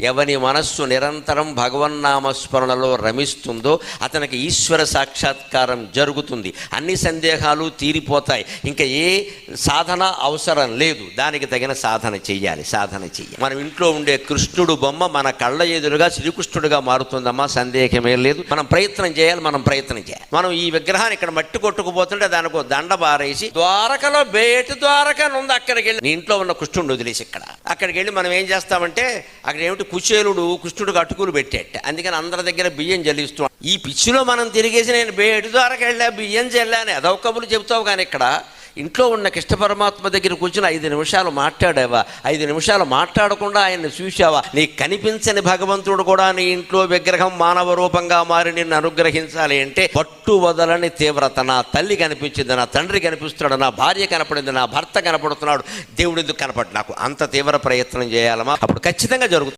ఎవని మనస్సు నిరంతరం భగవన్నామస్మరణలో రమిస్తుందో అతనికి ఈశ్వర సాక్షాత్కారం జరుగుతుంది. అన్ని సందేహాలు తీరిపోతాయి. ఇంకా ఏ సాధన అవసరం లేదు. దానికి తగిన సాధన చెయ్యాలి. మనం ఇంట్లో ఉండే కృష్ణుడు బొమ్మ మన కళ్ళ ఎదురుగా శ్రీకృష్ణుడిగా మారుతుందమ్మా, సందేహమే లేదు. మనం ప్రయత్నం చేయాలి. మనం ఈ విగ్రహాన్ని ఇక్కడ మట్టి కొట్టుకుపోతుంటే దానికి దండ బారేసి ద్వారకలో బేటి ద్వారక ఉంది, అక్కడికి వెళ్ళి నీ ఇంట్లో ఉన్న కృష్ణుడిని వదిలేసి అక్కడికి వెళ్ళి మనం ఏం చేస్తామంటే అక్కడ ఏమిటి కుచేలుడు కృష్ణుడికి అటుకులు పెట్టేట, అందుకని అందరి దగ్గర బియ్యం జల్లిస్తున్నాం. ఈ పిచ్చిలో మనం తిరిగేసి నేను బేటి ద్వారాకి వెళ్ళా, బియ్యం చెల్లాని అదొక కబులు చెబుతావు. కానీ ఇక్కడ ఇంట్లో ఉన్న కృష్ణ పరమాత్మ దగ్గర కూర్చుని 5 నిమిషాలు మాట్లాడావా, 5 నిమిషాలు మాట్లాడకుండా ఆయన్ని చూశావా, నీకు కనిపించని భగవంతుడు కూడా నీ ఇంట్లో విగ్రహం మానవ రూపంగా మారి నిన్ను అనుగ్రహించాలి అంటే పట్టు వదలని తీవ్రత. నా తల్లి కనిపించింది, నా తండ్రి కనిపిస్తున్నాడు, నా భార్య కనపడింది, నా భర్త కనపడుతున్నాడు, దేవుడు ఎందుకు కనపడు నాకు, అంత తీవ్ర ప్రయత్నం చేయాలమ్మా. అప్పుడు ఖచ్చితంగా జరుగుతుంది.